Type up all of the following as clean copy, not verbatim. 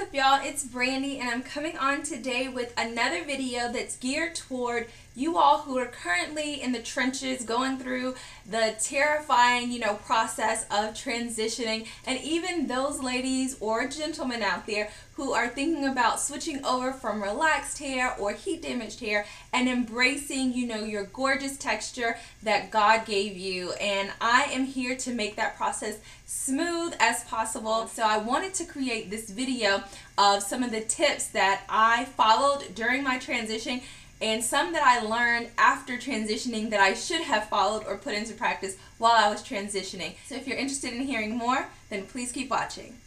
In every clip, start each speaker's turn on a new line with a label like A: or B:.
A: up, y'all? It's Brandi, and I'm coming on today with another video that's geared toward you all who are currently in the trenches going through the terrifying, process of transitioning, and even those ladies or gentlemen out there who are thinking about switching over from relaxed hair or heat damaged hair and embracing, your gorgeous texture that God gave you. And I am here to make that process smooth as possible. So I wanted to create this video of some of the tips that I followed during my transition and some that I learned after transitioning that I should have followed or put into practice while I was transitioning. So if you're interested in hearing more, then please keep watching.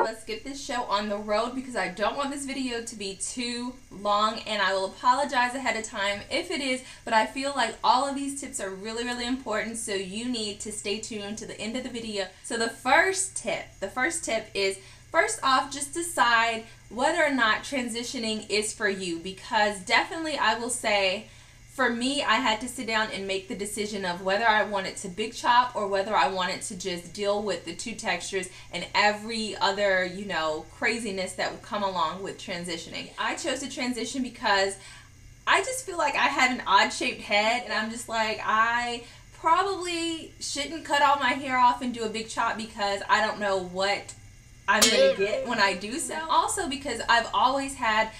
A: Let's get this show on the road because I don't want this video to be too long, and I will apologize ahead of time if it is, but I feel like all of these tips are really, really important, so you need to stay tuned to the end of the video. So the first tip is, first off, just decide whether or not transitioning is for you, because definitely I will say, for me, I had to sit down and make the decision of whether I wanted to big chop or whether I wanted to just deal with the two textures and every other, craziness that would come along with transitioning. I chose to transition because I just feel like I had an odd-shaped head, and I'm just like, I probably shouldn't cut all my hair off and do a big chop because I don't know what I'm going to get when I do so. Also because I've always had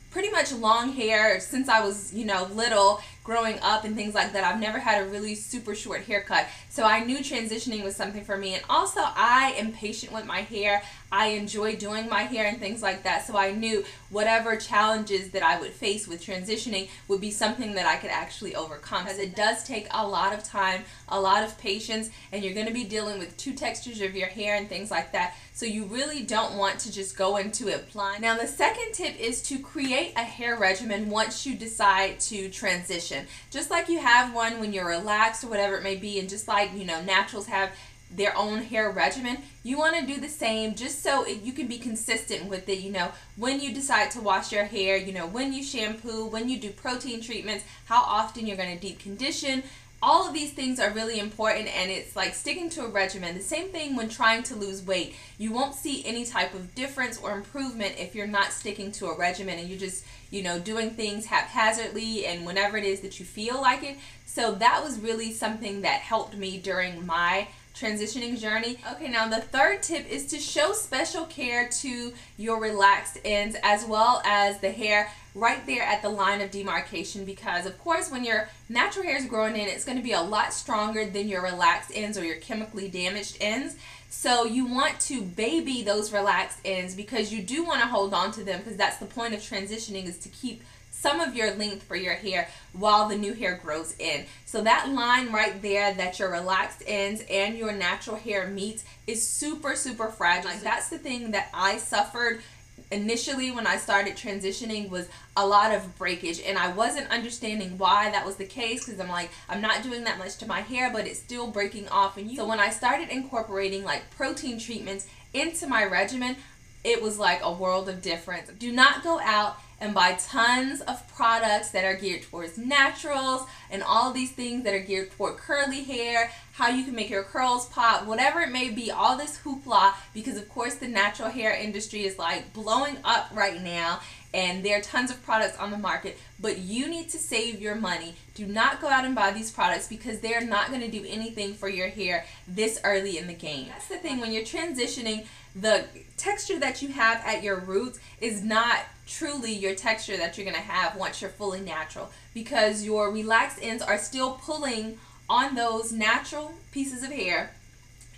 A: pretty much long hair since I was, little, growing up and things like that. I've never had a really super short haircut. So I knew transitioning was something for me. And also I am patient with my hair. I enjoy doing my hair and things like that. So I knew whatever challenges that I would face with transitioning would be something that I could actually overcome. Because it does take a lot of time, a lot of patience, and you're going to be dealing with two textures of your hair and things like that. So you really don't want to just go into it blind. Now the second tip is to create a hair regimen once you decide to transition. Just like you have one when you're relaxed or whatever it may be, and just like, naturals have their own hair regimen, you want to do the same just so you can be consistent with it. When you decide to wash your hair, when you shampoo, when you do protein treatments, how often you're going to deep condition. All of these things are really important, and it's like sticking to a regimen. The same thing when trying to lose weight. You won't see any type of difference or improvement if you're not sticking to a regimen and you're just, doing things haphazardly and whenever it is that you feel like it. So that was really something that helped me during my transitioning journey. Okay, now the third tip is to show special care to your relaxed ends as well as the hair right there at the line of demarcation, because of course when your natural hair is growing in, it's going to be a lot stronger than your relaxed ends or your chemically damaged ends. So you want to baby those relaxed ends because you do want to hold on to them, because that's the point of transitioning, is to keep some of your length for your hair while the new hair grows in. So that line right there that your relaxed ends and your natural hair meets is super, super fragile. Like, that's the thing that I suffered initially when I started transitioning, was a lot of breakage, and I wasn't understanding why that was the case, because I'm like, I'm not doing that much to my hair, but it's still breaking off. And so when I started incorporating like protein treatments into my regimen, it was like a world of difference. Do not go out and buy tons of products that are geared towards naturals and all these things that are geared toward curly hair, how you can make your curls pop, whatever it may be, all this hoopla, because of course the natural hair industry is like blowing up right now and there are tons of products on the market, but you need to save your money. Do not go out and buy these products because they're not going to do anything for your hair this early in the game. That's the thing, when you're transitioning, the texture that you have at your roots is not truly your texture that you're going to have once you're fully natural, because your relaxed ends are still pulling on those natural pieces of hair,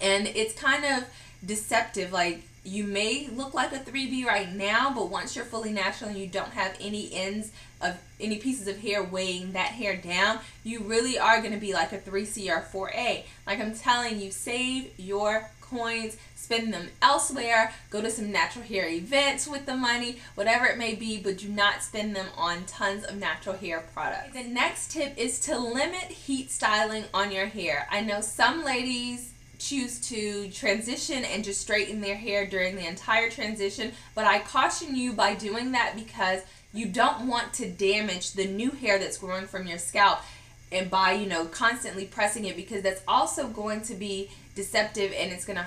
A: and it's kind of deceptive. Like, you may look like a 3B right now, but once you're fully natural and you don't have any ends of any pieces of hair weighing that hair down, you really are going to be like a 3C or 4A. Like I'm telling you, save your coins, spend them elsewhere, go to some natural hair events with the money, whatever it may be, but do not spend them on tons of natural hair products. The next tip is to limit heat styling on your hair. I know some ladies choose to transition and just straighten their hair during the entire transition, but I caution you by doing that because you don't want to damage the new hair that's growing from your scalp. and by, you know, constantly pressing it, because that's also going to be deceptive and it's going to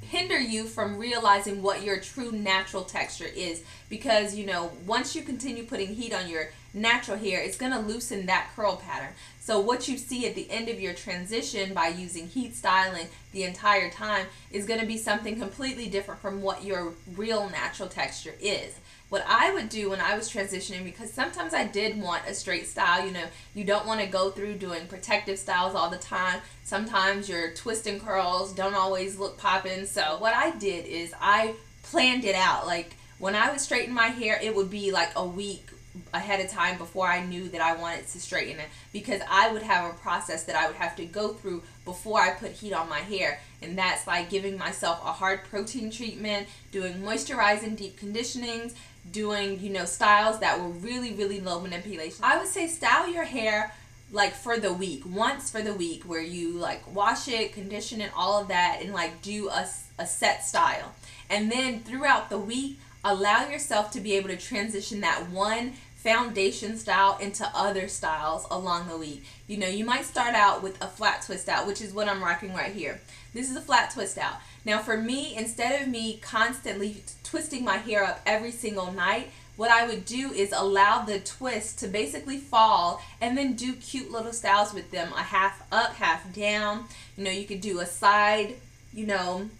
A: hinder you from realizing what your true natural texture is. Because, you know, once you continue putting heat on your natural hair, it's going to loosen that curl pattern. So what you see at the end of your transition by using heat styling the entire time is going to be something completely different from what your real natural texture is. What I would do when I was transitioning, because sometimes I did want a straight style, you know, you don't want to go through doing protective styles all the time. Sometimes your twist and curls don't always look poppin'. So what I did is I planned it out. Like when I would straighten my hair, it would be like a week ahead of time before I knew that I wanted to straighten it, because I would have a process that I would have to go through before I put heat on my hair. And that's like giving myself a hard protein treatment, doing moisturizing deep conditionings, doing, you know, styles that were really, really low manipulation. I would say style your hair like for the week, once for the week, where you like wash it, condition it, all of that, and like do a set style. And then throughout the week, allow yourself to be able to transition that one foundation style into other styles along the week. You know, you might start out with a flat twist out, which is what I'm rocking right here. This is a flat twist out. Now for me, instead of me constantly twisting my hair up every single night, what I would do is allow the twist to basically fall and then do cute little styles with them. A half up, half down. You know, you could do a side, you know,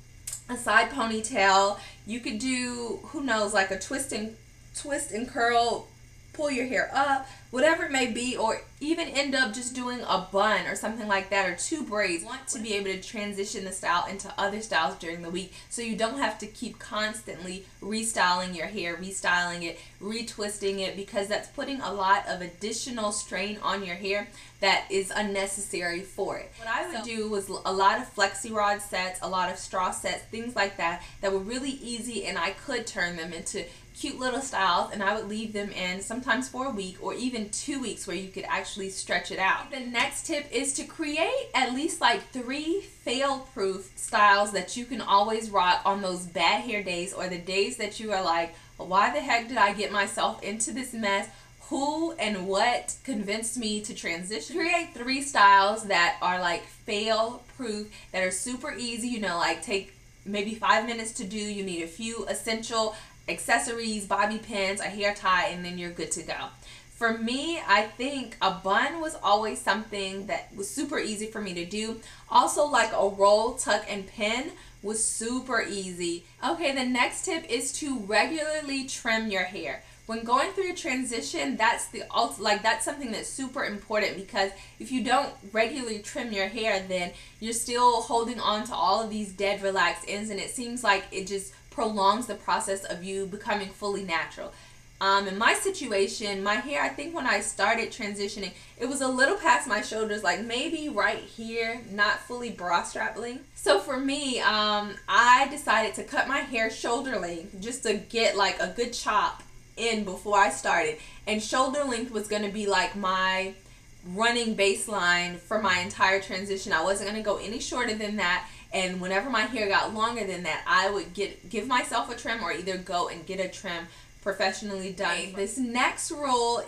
A: a side ponytail. You could do, who knows, like a twist and curl, pull your hair up, whatever it may be, or even end up just doing a bun or something like that, or two braids. You want to be able to transition the style into other styles during the week, so you don't have to keep constantly restyling your hair, restyling it, retwisting it, because that's putting a lot of additional strain on your hair that is unnecessary for it. What I would do was a lot of flexi rod sets, a lot of straw sets, things like that, that were really easy, and I could turn them into cute little styles, and I would leave them in sometimes for a week or even 2 weeks where you could actually stretch it out. The next tip is to create at least like 3 fail-proof styles that you can always rock on those bad hair days, or the days that you are like, well, why the heck did I get myself into this mess? Who and what convinced me to transition? Create 3 styles that are like fail-proof, that are super easy, you know, like take maybe 5 minutes to do. You need a few essential accessories, bobby pins, a hair tie, and then you're good to go. For me, I think a bun was always something that was super easy for me to do. Also, like a roll, tuck, and pin was super easy. Okay, the next tip is to regularly trim your hair. When going through a transition, that's something that's super important, because if you don't regularly trim your hair, then you're still holding on to all of these dead relaxed ends, and it seems like it just prolongs the process of you becoming fully natural. In my situation, my hair, I think when I started transitioning, it was a little past my shoulders, like maybe right here, not fully bra strap length. So for me, I decided to cut my hair shoulder length just to get like a good chop in before I started. And shoulder length was going to be like my running baseline for my entire transition. I wasn't going to go any shorter than that. And whenever my hair got longer than that, I would give myself a trim, or either go and get a trim professionally done. This next rule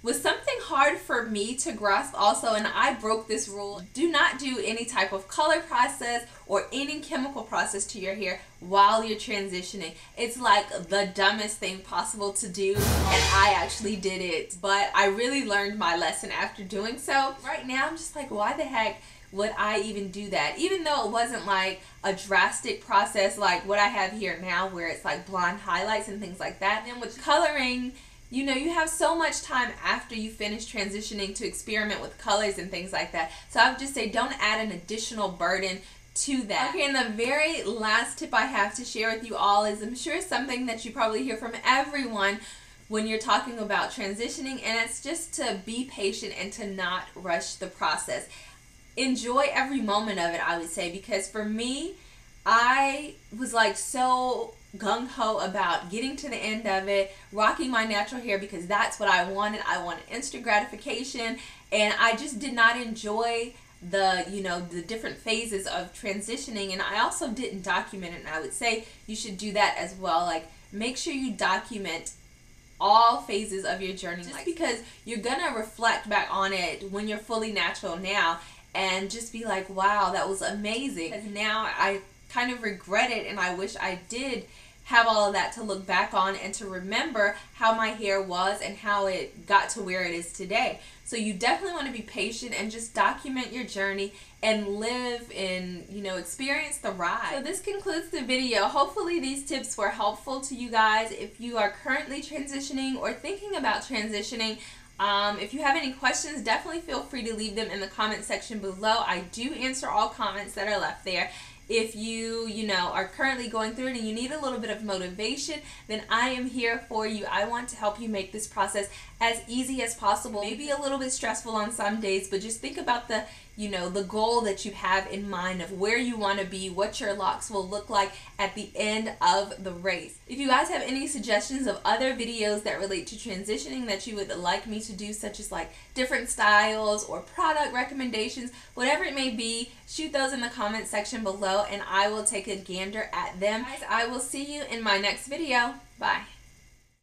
A: was something hard for me to grasp also, and I broke this rule. Do not do any type of color process or any chemical process to your hair while you're transitioning. It's like the dumbest thing possible to do, and I actually did it, but I really learned my lesson after doing so. Right now, I'm just like, why the heck would I even do that? Even though it wasn't like a drastic process like what I have here now, where it's like blonde highlights and things like that. And with coloring, you know, you have so much time after you finish transitioning to experiment with colors and things like that. So I would just say don't add an additional burden to that. Okay, and the very last tip I have to share with you all is, I'm sure, something that you probably hear from everyone when you're talking about transitioning, and it's just to be patient and to not rush the process. Enjoy every moment of it, I would say, because for me, I was like so gung-ho about getting to the end of it, rocking my natural hair, because that's what I wanted. I wanted instant gratification, and I just did not enjoy the, you know, the different phases of transitioning. And I also didn't document it, and I would say you should do that as well. Like, make sure you document all phases of your journey. Just because you're gonna reflect back on it when you're fully natural now and just be like, wow, that was amazing. Because now I kind of regret it, and I wish I did have all of that to look back on and to remember how my hair was and how it got to where it is today. So you definitely want to be patient and just document your journey and live and, you know, experience the ride. So this concludes the video. Hopefully these tips were helpful to you guys if you are currently transitioning or thinking about transitioning. If you have any questions, definitely feel free to leave them in the comment section below. I do answer all comments that are left there. If you know, are currently going through it and you need a little bit of motivation, then I am here for you. I want to help you make this process as easy as possible. Maybe a little bit stressful on some days, but just think about the, you know, the goal that you have in mind of where you want to be, what your locks will look like at the end of the race. If you guys have any suggestions of other videos that relate to transitioning that you would like me to do, such as like different styles or product recommendations, whatever it may be, shoot those in the comment section below and I will take a gander at them. Guys, I will see you in my next video. Bye.